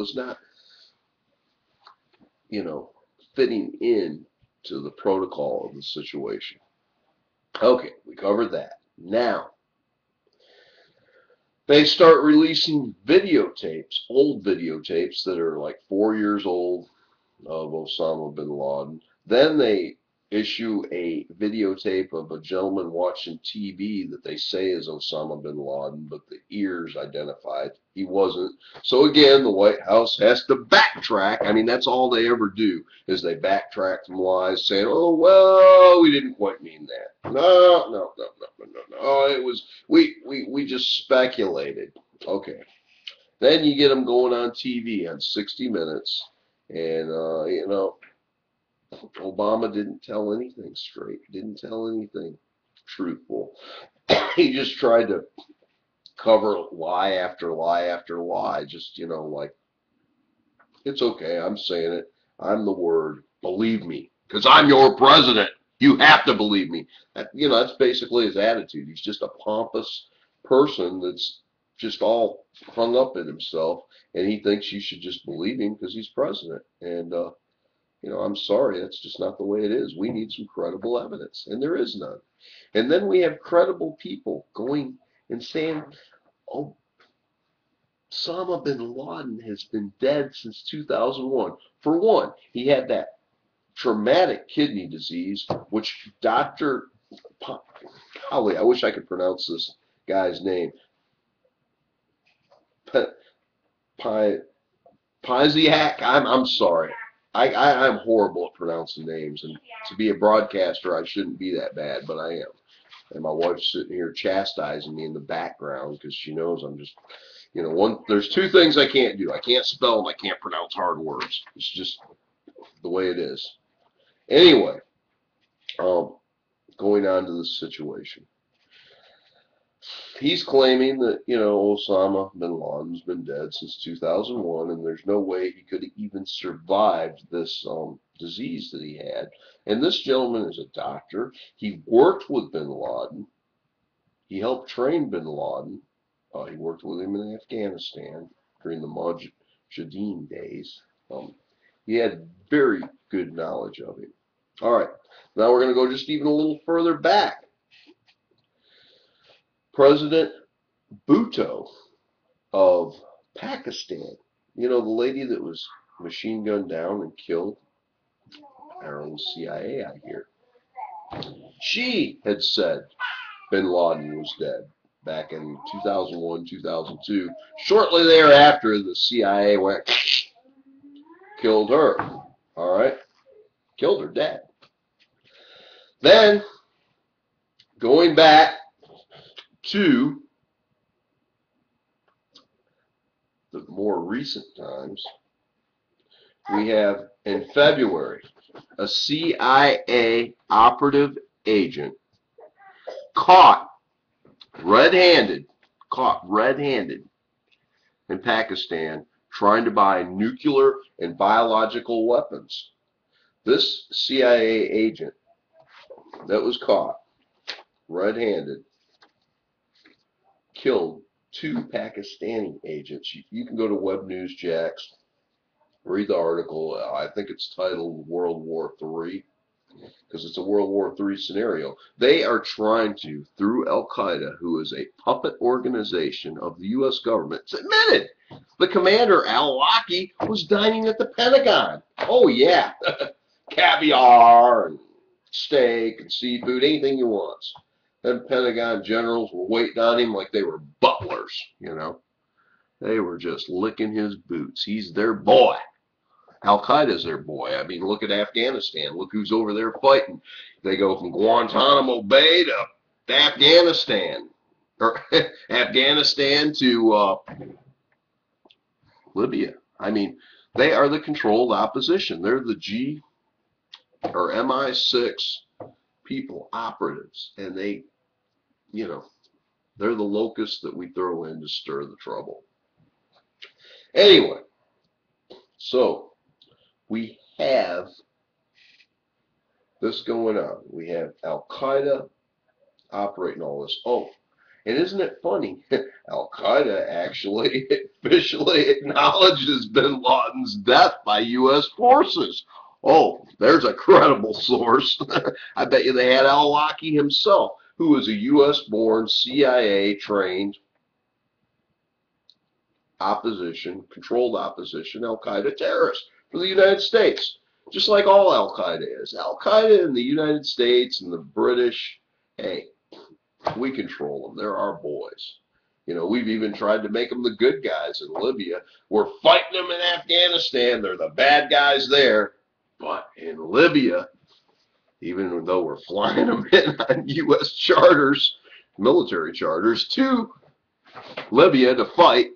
was not, you know, fitting in to the protocol of the situation. Okay, we covered that. Now, they start releasing videotapes, old videotapes that are like 4 years old of Osama bin Laden. Then they issue a videotape of a gentleman watching TV that they say is Osama bin Laden, but the ears identified he wasn't. So again, the White House has to backtrack. I mean, that's all they ever do is they backtrack from lies, saying, "Oh well, we didn't quite mean that. No, no, no, no, no, no, no. Oh, it was we just speculated." Okay. Then you get them going on TV on 60 Minutes, and Obama didn't tell anything straight, didn't tell anything truthful. He just tried to cover lie after lie after lie. Just, like, it's okay, I'm saying it. I'm the word. Believe me, because I'm your president. You have to believe me. That's basically his attitude. He's just a pompous person that's just all hung up in himself, and he thinks you should just believe him because he's president. And I'm sorry, that's just not the way it is. We need some credible evidence, and there is none. And then we have credible people going and saying, "Oh, Osama bin Laden has been dead since 2001. For one, he had that traumatic kidney disease, which Dr. Golly, I wish I could pronounce this guy's name. Piziak. I'm sorry. I'm horrible at pronouncing names, and to be a broadcaster, I shouldn't be that bad, but I am. And my wife's sitting here chastising me in the background because she knows I'm just, there's two things I can't do. I can't spell and I can't pronounce hard words. It's just the way it is. Anyway, going on to the situation. He's claiming that, Osama bin Laden's been dead since 2001, and there's no way he could have even survived this disease that he had. And this gentleman is a doctor. He worked with bin Laden. He helped train bin Laden. He worked with him in Afghanistan during the Mujahideen days. He had very good knowledge of him. All right, now we're going to go just even a little further back. President Bhutto of Pakistan, the lady that was machine gunned down and killed, our own CIA, I hear. She had said bin Laden was dead back in 2001, 2002. Shortly thereafter, the CIA went, killed her. All right? Killed her dead. Then, going back to the more recent times, we have in February a CIA operative agent caught red-handed in Pakistan trying to buy nuclear and biological weapons. This CIA agent that was caught red-handed killed two Pakistani agents. You can go to webnewsjax, read the article. I think it's titled World War III, because it's a World War III scenario. They are trying to, through Al-Qaeda, who is a puppet organization of the U.S. government. It's admitted. The commander, al-Awlaki, was dining at the Pentagon. Oh, yeah. Caviar and steak and seafood, anything you want. Then Pentagon generals were waiting on him like they were butlers, They were just licking his boots. He's their boy. Al-Qaeda's their boy. I mean, look at Afghanistan. Look who's over there fighting. They go from Guantanamo Bay to Afghanistan. Or Afghanistan to Libya. I mean, they are the controlled opposition. They're the MI6 people, operatives. And they, they're the locusts that we throw in to stir the trouble. Anyway, so we have this going on. We have Al-Qaeda operating all this. Oh, And isn't it funny? Al Qaeda actually officially acknowledges bin Laden's death by U.S. forces. Oh, there's a credible source. I bet you they had al-Awlaki himself, who was a U.S. born, CIA trained opposition, controlled opposition, Al Qaeda terrorist for the United States. Just like all Al Qaeda is. Al Qaeda in the United States and the British, hey, we control them. They're our boys. You know, we've even tried to make them the good guys in Libya. We're fighting them in Afghanistan. They're the bad guys there. But in Libya, even though we're flying them in on U.S. charters, military charters, to Libya to fight,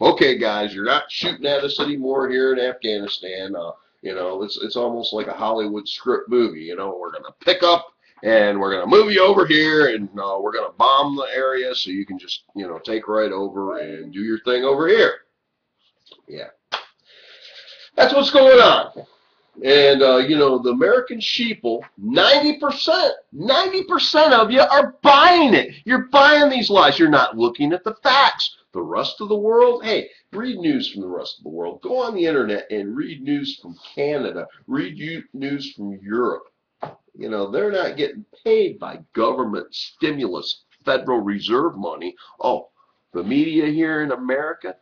okay, guys, you're not shooting at us anymore here in Afghanistan. It's almost like a Hollywood script movie. We're going to pick up and we're going to move you over here, and we're going to bomb the area so you can just, take right over and do your thing over here. Yeah. That's what's going on. And, the American sheeple, 90% of you are buying it. You're buying these lies. You're not looking at the facts. The rest of the world, hey, read news from the rest of the world. Go on the internet and read news from Canada. Read news from Europe. They're not getting paid by government stimulus, Federal Reserve money. Oh, the media here in America,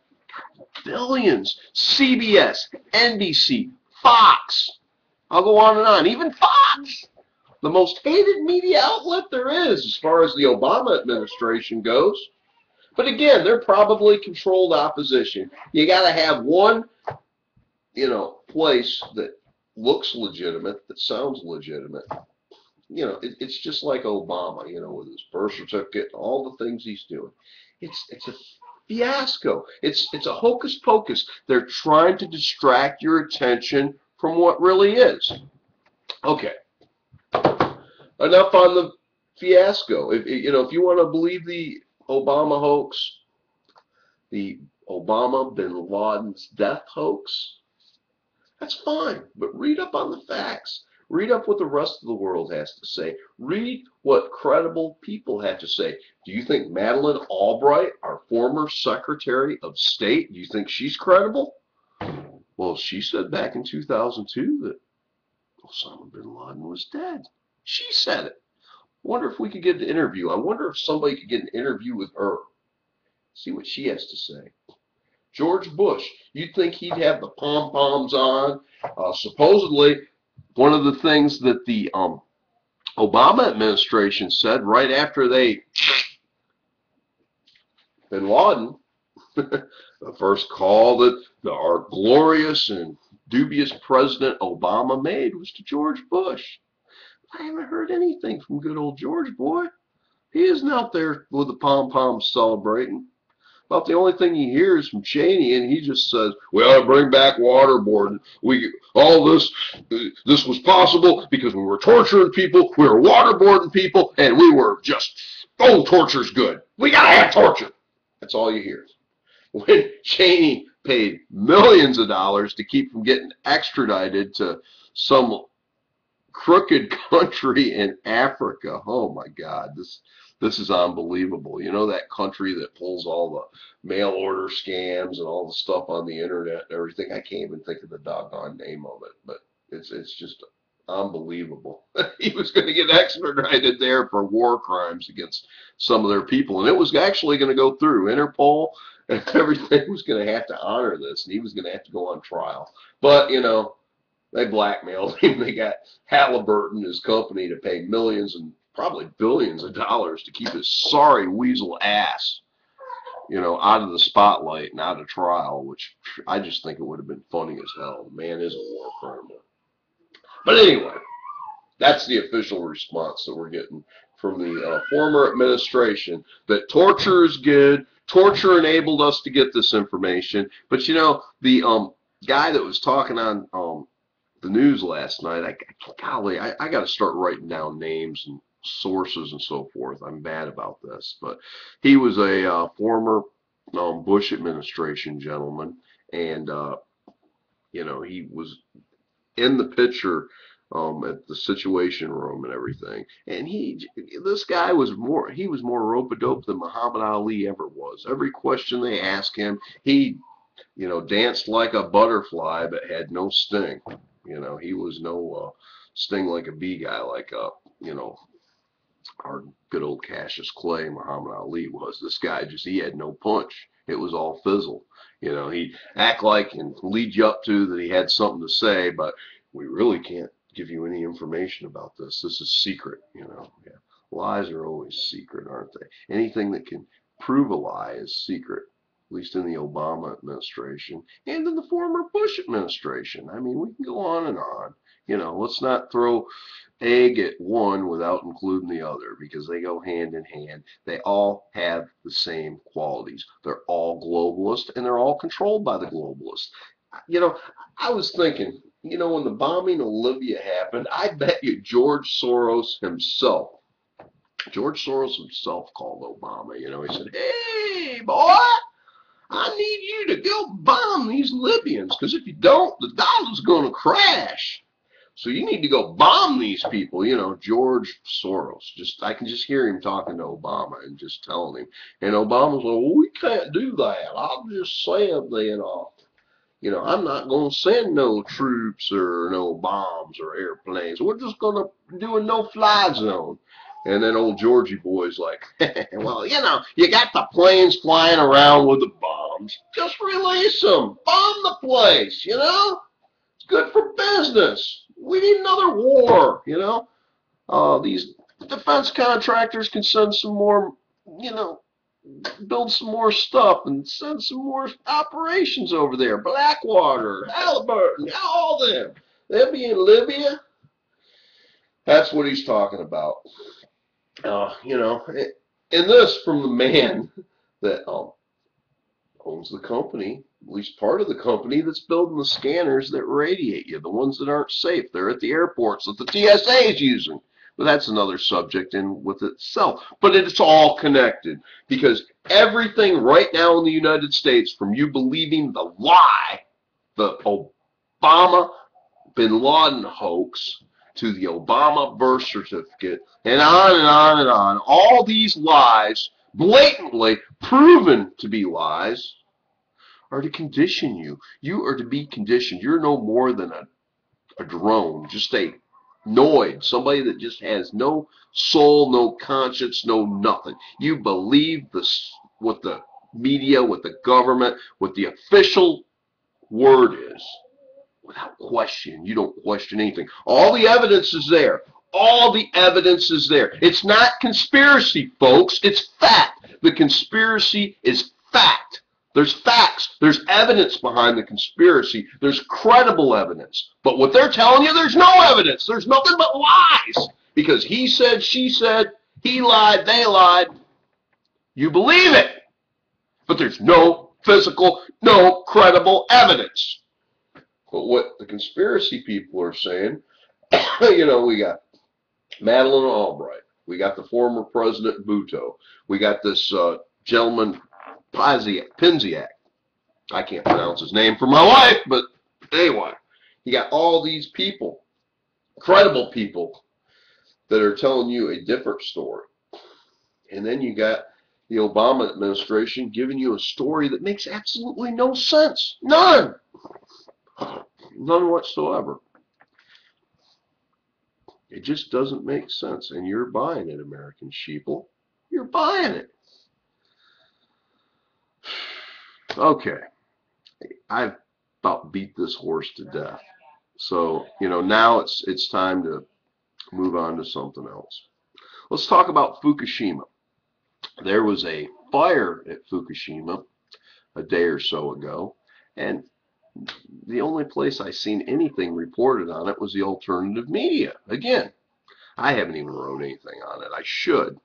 billions. CBS, NBC, Fox. I'll go on and on. Even Fox, the most hated media outlet there is as far as the Obama administration goes. But again, they're probably controlled opposition. You got to have one, place that looks legitimate, that sounds legitimate. It's just like Obama, with his birth certificate, all the things he's doing. It's a fiasco. It's a hocus pocus. They're trying to distract your attention from what really is. Okay. Enough on the fiasco. If you want to believe the Obama hoax, the Obama bin Laden's death hoax, that's fine. But read up on the facts. Read up what the rest of the world has to say. Read what credible people have to say. Do you think Madeleine Albright, our former Secretary of State, do you think she's credible? Well, she said back in 2002 that Osama bin Laden was dead. She said it. I wonder if we could get an interview. I wonder if somebody could get an interview with her. See what she has to say. George Bush, you'd think he'd have the pom-poms on. Supposedly, one of the things that the Obama administration said right after they bin Laden, the first call that our glorious and dubious President Obama made was to George Bush. I haven't heard anything from good old George, boy. He isn't out there with the pom-poms celebrating. About the only thing he hears from Cheney, and he just says, we ought to bring back waterboarding. This was possible because we were torturing people, we were waterboarding people, and we were just, torture's good. We gotta have torture. That's all you hear. When Cheney paid millions of dollars to keep from getting extradited to some crooked country in Africa. Oh my God, this is unbelievable. That country that pulls all the mail order scams and all the stuff on the internet and everything. I can't even think of the doggone name of it, but it's just unbelievable. He was going to get extradited there for war crimes against some of their people, and it was actually going to go through Interpol, and everything was going to have to honor this, and he was going to have to go on trial. But they blackmailed him. They got Halliburton, his company, to pay millions and probably billions of dollars to keep his sorry weasel ass, out of the spotlight and out of trial, which I just think it would have been funny as hell. The man is a war criminal. But anyway, that's the official response that we're getting from the former administration, that torture is good. Torture enabled us to get this information. But, the guy that was talking on the news last night, I got to start writing down names and sources and so forth. I'm bad about this, but he was a former Bush administration gentleman, and he was in the picture at the Situation Room and everything. And this guy he was more rope-a-dope than Muhammad Ali ever was. Every question they asked him, he, danced like a butterfly but had no sting. He was no sting like a bee guy like our good old Cassius Clay, Muhammad Ali was. This guy he had no punch. It was all fizzle. He'd act like and lead you up to that he had something to say, but we really can't give you any information about this. This is secret, Yeah. Lies are always secret, aren't they? Anything that can prove a lie is secret, at least in the Obama administration and in the former Bush administration. I mean, we can go on and on. Let's not throw egg at one without including the other because they go hand in hand. They all have the same qualities. They're all globalist and they're all controlled by the globalists. I was thinking, when the bombing of Libya happened, I bet you George Soros himself called Obama. He said, "Hey, boy, I need you to go bomb these Libyans because if you don't, the dollar's going to crash. So you need to go bomb these people," George Soros. I can just hear him talking to Obama and just telling him. And Obama's like, "Well, we can't do that. I'll just send I'm not going to send no troops or no bombs or airplanes. We're just going to do a no-fly zone." And then old Georgie boy's like, "Well, you got the planes flying around with the bombs. Just release them. Bomb the place, It's good for business. We need another war, These defense contractors can send some more, build some more stuff and send some more operations over there. Blackwater, Halliburton, all them. They'll be in Libya." That's what he's talking about. And this from the man that owns the company, at least part of the company that's building the scanners that radiate you, the ones that aren't safe. They're at the airports that the TSA is using. But that's another subject in with itself. But it's all connected because everything right now in the United States, from you believing the lie, the Obama bin Laden hoax, to the Obama birth certificate, and on and on and on, all these lies, blatantly proven to be lies, are to condition you. You are to be conditioned. You're no more than a drone, just a noid, somebody that just has no soul, no conscience, no nothing. You believe what the media, what the government, what the official word is. Without question. You don't question anything. All the evidence is there. All the evidence is there. It's not conspiracy, folks. It's fact. The conspiracy is fact. There's facts. There's evidence behind the conspiracy. There's credible evidence. But what they're telling you, there's no evidence. There's nothing but lies. Because he said, she said, he lied, they lied. You believe it. But there's no physical, no credible evidence. But what the conspiracy people are saying, we got Madeleine Albright. We got the former President Bhutto. We got this gentleman, Pinziak. I can't pronounce his name for my life, but anyway. You got all these people, credible people, that are telling you a different story. And then you got the Obama administration giving you a story that makes absolutely no sense. None. None whatsoever. It just doesn't make sense. And you're buying it, American sheeple. You're buying it. Okay. I've about beat this horse to death. So, now it's time to move on to something else. Let's talk about Fukushima. There was a fire at Fukushima a day or so ago, and the only place I seen anything reported on it was the alternative media. Again, I haven't even wrote anything on it. I should.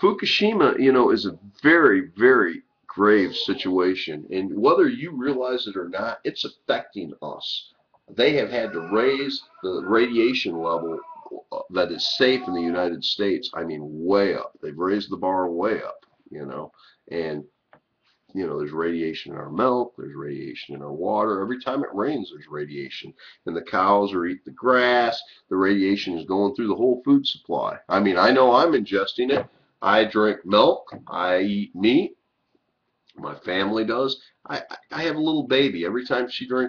Fukushima, is a very, very grave situation, and whether you realize it or not, it's affecting us. They have had to raise the radiation level that is safe in the United States. I mean, way up. They've raised the bar way up, and You know, there's radiation in our milk, there's radiation in our water. Every time it rains, there's radiation. And the cows are eating the grass. The radiation is going through the whole food supply. I mean, I know I'm ingesting it. I drink milk. I eat meat. My family does. I have a little baby. Every time she drinks